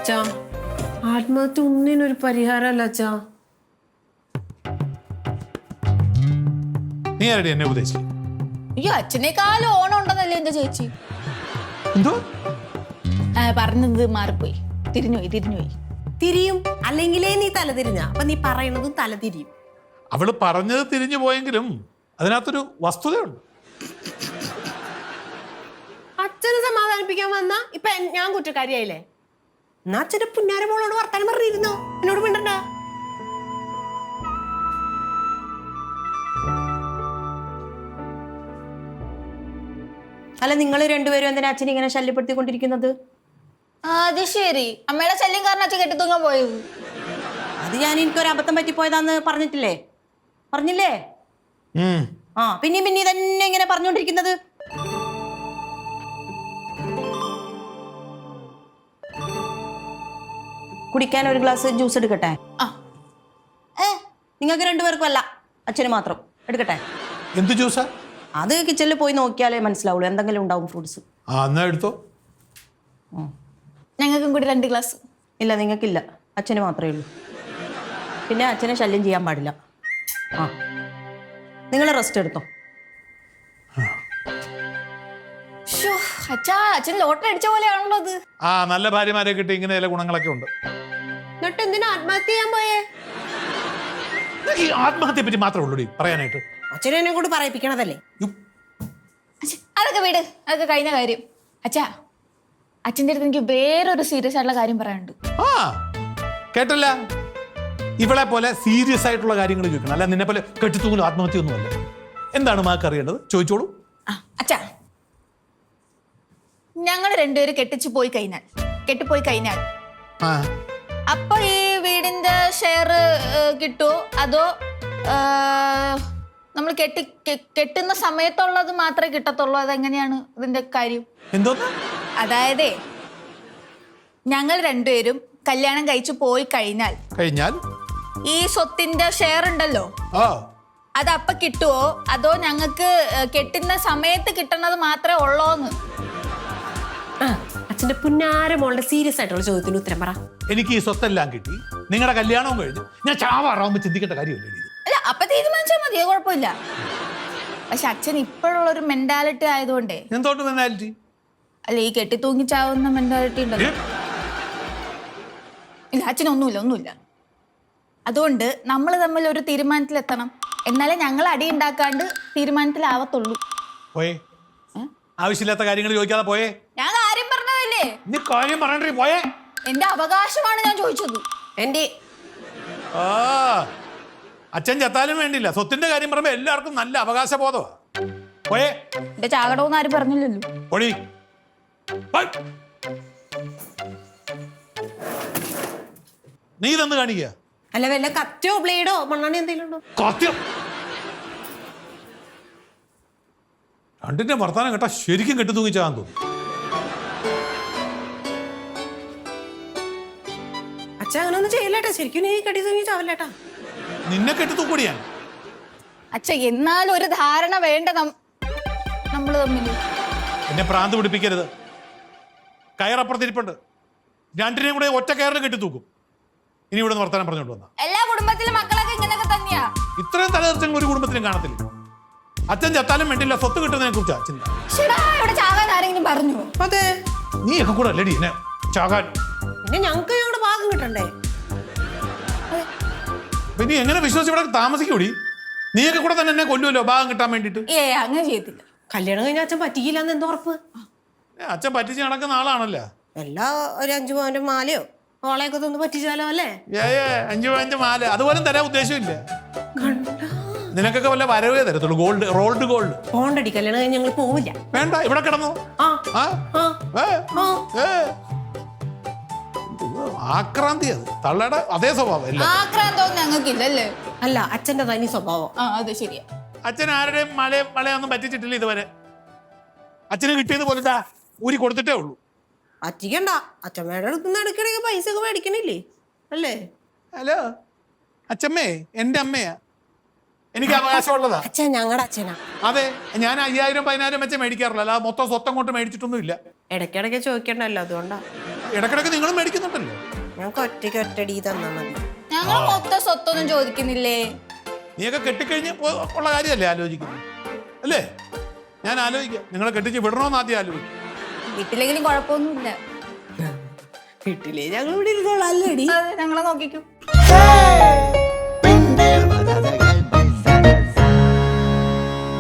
അച്ഛാ ആത്മഹത്യ ഒന്നിനൊരു പരിഹാരമല്ല അച്ഛാ. നീ ആരടി എന്നെ ഉപദേശിച്ചു? ഈ അച്ഛനേക്കാളും ഓണം ഉണ്ടെന്നല്ലേ എന്റെ ചേച്ചി എന്തോ പറഞ്ഞത് മാറിപ്പോയി. തിരിഞ്ഞുപോയി. തിരിയും അല്ലെങ്കിലേ നീ തല തിരിഞ്ഞ അപ്പൊ നീ പറയണതും തല തിരിയും. അവള് പറഞ്ഞത് തിരിഞ്ഞു പോയെങ്കിലും അതിനകത്തൊരു വസ്തുതയുണ്ട്. അച്ഛനെ സമാധാനിപ്പിക്കാൻ വന്ന ഇപ്പൊ ഞാൻ കുറ്റക്കാരിയായില്ലേ? എന്നാ അച്ഛന്റെ പുന്നാര മോളോട് വർത്താനം പറഞ്ഞിരുന്നോ? എന്നോട് മിണ്ടണ്ട. അല്ല നിങ്ങൾ രണ്ടുപേരും എന്തിനാ അച്ഛനെ ഇങ്ങനെ ശല്യപ്പെടുത്തിക്കൊണ്ടിരിക്കുന്നത്? അത് ശരി, അമ്മയുടെ ശല്യം കാരണം അച്ഛൻ കെട്ടിത്തൂങ്ങാൻ പോയത്. അത് ഞാൻ എനിക്കൊരു അബദ്ധം പറ്റിപ്പോയതാന്ന് പറഞ്ഞിട്ടില്ലേ? പറഞ്ഞില്ലേ? ആ പിന്നെയും തന്നെ ഇങ്ങനെ പറഞ്ഞുകൊണ്ടിരിക്കുന്നത്. കുടിക്കാൻ ഒരു ഗ്ലാസ് ജ്യൂസ് എടുക്കട്ടെ? നിങ്ങൾക്ക് രണ്ടുപേർക്കും അല്ല, അച്ഛന് മാത്രം. എടുക്കട്ടെ? എന്ത് ജ്യൂസാ? അത് കിച്ചണിൽ പോയി നോക്കിയാലേ മനസ്സിലാവുള്ളൂ, എന്തെങ്കിലും ഉണ്ടാവും ഫ്രൂട്ട്സ്. എന്നാ എടുത്തോ. ഞങ്ങൾക്കും കൂടി 2 ഗ്ലാസ്. ഇല്ല, നിങ്ങൾക്കില്ല, അച്ഛന് മാത്രമേ ഉള്ളൂ. പിന്നെ അച്ഛനെ ശല്യം ചെയ്യാൻ പാടില്ല. ആ നിങ്ങൾ റെസ്റ്റ് എടുത്തോ. അച്ഛൻ ലോട്ടറി അടിച്ച പോലെയാണല്ലോ അത്. നല്ല ഭാര്യമാരെ കിട്ടി ഇങ്ങനെ ചില ഗുണങ്ങളൊക്കെ ഉണ്ട്. എന്നിട്ട് എന്തിനാ ആത്മഹത്യ ചെയ്യാൻ പോയേ? ഈ ആത്മഹത്യയെ പറ്റി മാത്രമേ ഉള്ളൂ പറയാനായിട്ട്. അച്ഛനെ എന്നെ കൊണ്ട് പറയിപ്പിക്കണതല്ലേ? അതൊക്കെ വീട്, അതൊക്കെ കഴിഞ്ഞ കാര്യം. അച്ഛൻ്റെ അടുത്ത് എനിക്ക് വേറൊരു സീരിയസ് ആയിട്ടുള്ള കാര്യം പറയാനുണ്ട്. കേട്ടല്ല, ഇവളെ പോലെ സീരിയസ് ആയിട്ടുള്ള കാര്യങ്ങൾ ചോദിക്കണം, അല്ല നിന്നെ പോലെ കെട്ടിത്തൂങ്ങലും ആത്മഹത്യ ഒന്നുമല്ല. എന്താണ് മാക്ക് അറിയേണ്ടത്? ചോദിച്ചോളൂ. അച്ഛാ, ഞങ്ങൾ രണ്ടുപേരും കെട്ടിപ്പോയി കഴിഞ്ഞാൽ അപ്പൊ ഈ വീടിന്റെ ഷെയർ കിട്ടുമോ, അതോ നമ്മൾ കെട്ടുന്ന സമയത്തുള്ളത് മാത്രമേ കിട്ടത്തുള്ളൂ? അതെങ്ങനെയാണ് ഇതിന്റെ കാര്യം? അതായത് ഞങ്ങൾ രണ്ടുപേരും കല്യാണം കഴിച്ചു പോയി കഴിഞ്ഞാൽ ഈ സ്വത്തിന്റെ ഷെയർ ഉണ്ടല്ലോ, അതപ്പൊ കിട്ടുവോ, അതോ ഞങ്ങൾക്ക് കെട്ടുന്ന സമയത്ത് കിട്ടുന്നത് മാത്രമേ ഉള്ളോന്ന്? അച്ഛന്റെ പുന്നാര മോളുടെ സീരിയസ് ആയിട്ടുള്ള ചോദ്യത്തിന് ഉത്തരം പറ. എനിക്ക് ഈ സ്വത്തെല്ലാം കിട്ടി, നിങ്ങളുടെ കല്യാണവും കഴിഞ്ഞു, ഞാൻ ചാവാറാവുമ്പോ ചിന്തിക്കേണ്ട കാര്യമല്ലേ? അല്ല, അപ്പൊ തീരുമാനിച്ചാൽ മതിയോ, കുഴപ്പമില്ല. പക്ഷെ അച്ഛൻ ഇപ്പോഴുള്ള ഒരു മെന്റാലിറ്റി ആയതുകൊണ്ടേ. എന്തോട്ട് മെന്റാലിറ്റി? അല്ല, ഈ കെട്ടിത്തൂങ്ങിച്ചാവുന്ന മെന്റാലിറ്റി ഉണ്ടല്ലോ. ഇല്ല, അച്ഛനൊന്നുമില്ല. അതുകൊണ്ട് നമ്മൾ തമ്മിൽ ഒരു തീരുമാനത്തിലെത്തണം, എന്നാലേ ഞങ്ങൾ അടി ഉണ്ടാക്കാണ്ട് തീരുമാനത്തിലാവത്തുള്ളൂ. പോയേ, ആവശ്യമില്ലാത്ത കാര്യങ്ങൾ ചോദിക്കാതെ പോയേ. ഞാൻ കാര്യം പറഞ്ഞതല്ലേ? നീ കാര്യം പറയണ്ടേ? പോയേ. എന്റെ അവകാശമാണ് ഞാൻ ചോദിച്ചത്. എന്റെ അച്ഛൻ ചത്താലും വേണ്ടില്ല, സ്വത്തിന്റെ കാര്യം പറയുമ്പോ എല്ലാവർക്കും നല്ല അവകാശ ബോധമാ. പോയേ. എന്റെ ചാകടോന്ന് ആരും പറഞ്ഞില്ലല്ലോ. പൊടി. നീ ഇതെന്ന് കാണിക്കുക? അല്ല, വല്ല കറ്റോ ബ്ലേഡോ മണ്ണെണ്ണ എന്തെങ്കിലും ഉണ്ടോ? കത്യം. രണ്ടിന്റെ വർത്താനം കേട്ടാ ശരിക്കും കെട്ടി തൂങ്ങിച്ചാൻ തോന്നും. അച്ഛൻ അങ്ങനെ ഒന്നും ചെയ്യില്ലേട്ടാ, ശരിക്കും നീ കെട്ടി തൂങ്ങി ചാവില്ലേട്ടാ. നിന്നെ കെട്ടി തൂക്കൂടിയാൻ. അച്ഛ, എന്നാലും ഒരു ധാരണ വേണ്ട നമ്മള് തമ്മിൽ. എന്നെ പ്രാന്ത് പിടിപ്പിക്കരുത്. കയറപ്പുറത്തിരിപ്പുണ്ട്, രണ്ടിനെയും കൂടെ ഒറ്റ കയറിൽ കെട്ടി തൂക്കും. ഇനി ഇവിടെ നിന്ന് വർത്താനം പറഞ്ഞോണ്ട് വന്ന എല്ലാ കുടുംബത്തിലും മക്കളൊക്കെ ഇങ്ങനെയൊക്കെ തന്നെയാ. ഇത്രയും തലതെറിച്ചങ്ങൾ ഒരു കുടുംബത്തിലും കാണത്തില്ല. അച്ഛൻ ചത്താലും വേണ്ടില്ല, സ്വത്ത് കിട്ടുന്നതിനെ കുറിച്ചാ ചിന്ത. ഇവിടെ ചാകാൻ ആരെങ്കിലും പറഞ്ഞു? അതെ, നീയൊക്കെ കൂടെ അല്ലേടി എന്നെ ചാകാൻ. പിന്നെ ഞങ്ങൾക്ക് ഞങ്ങളുടെ ഭാഗം കിട്ടണ്ടേ? പിന്നെ എങ്ങനെ വിശ്വസിച്ച് ഇവിടെ താമസിക്കൂടി? നീയൊക്കെ കൂടെ തന്നെ എന്നെ കൊല്ലുമല്ലോ ഭാഗം കിട്ടാൻ വേണ്ടിട്ട്. അങ്ങനെ ചെയ്യത്തില്ല. കല്യാണം കഴിഞ്ഞ അച്ഛൻ പറ്റിക്കില്ലെന്ന് എന്തോ ഉറപ്പ്? അച്ഛൻ പറ്റിച്ച് നടക്കുന്ന ആളാണല്ലോ. എല്ലാ ഒരു 5 പവന്റെ മാലയോ ഓളയൊക്കെ ഒന്ന് പറ്റിച്ചാലോ അല്ലേ? 5 മാല അതുപോലും തരാൻ ഉദ്ദേശമില്ല. നിനക്കൊക്കെ വല്ല വരവേ തരത്തുള്ളൂ, ഗോൾഡ്, റോൾഡ് ഗോൾഡ്. പോണ്ടടി, കല്യാണം കഴിഞ്ഞ് ഞങ്ങൾ പോവില്ല. വേണ്ട, ഇവിടെ കിടന്നു. ആക്രാന്തി, അത് തള്ളയുടെ അതേ സ്വഭാവം. ആക്രാന്തം ഞങ്ങൾക്കില്ലല്ലേ? അല്ല, അച്ഛന്റെ തനി സ്വഭാവം. അത് ശരിയാ. അച്ഛൻ ആരുടെയും മലയൊന്നും പറ്റിച്ചിട്ടില്ല ഇതുവരെ. അച്ഛന് കിട്ടിയത് പോലെ ഊരി കൊടുത്തിട്ടേ ഉള്ളൂ. പറ്റിക്കണ്ട, അച്ഛമ്മയുടെ അടുത്ത് ഇടയ്ക്കിടയ്ക്ക് പൈസ ഒക്കെ മേടിക്കണില്ലേ അല്ലേ? ഹലോ അച്ഛമ്മേ, എന്റെ അമ്മയാ, എനിക്ക് അവകാശമുള്ളതാ. അച്ഛൻ ഞങ്ങളുടെ അച്ഛനാ. അതെ, ഞാൻ 5000-10,000 വെച്ച് മേടിക്കാറില്ല, അല്ല മൊത്തം സ്വത്തം കൊണ്ട് മേടിച്ചിട്ടൊന്നും ഇല്ല. ഇടയ്ക്കിടയ്ക്ക് ചോദിക്കണ്ടല്ലോ, അതുകൊണ്ടാ. ഇടക്കിടക്ക് നിങ്ങളും മേടിക്കുന്നുണ്ടല്ലോ. ഞങ്ങൾക്ക് ഒറ്റയ്ക്ക് ഒറ്റടി തന്നാ മതി. ഞങ്ങൾ മൊത്തം സ്വത്തൊന്നും ചോദിക്കുന്നില്ലേ? നീയൊക്കെ കെട്ടിക്കഴിഞ്ഞ് ഉള്ള കാര്യമല്ലേ ആലോചിക്കുന്നത്? അല്ലേ? ഞാൻ ആലോചിക്കാം, നിങ്ങളെ കെട്ടിച്ച് വിടണമെന്ന് ആദ്യം ആലോചിക്കും. വീട്ടിലെങ്കിലും കുഴപ്പമൊന്നുമില്ല. വീട്ടിലേ ഞങ്ങൾ ഇവിടെ ഇരുന്നോളാം അല്ലേടി. അതെ, ഞങ്ങളെ നോക്കിക്കും.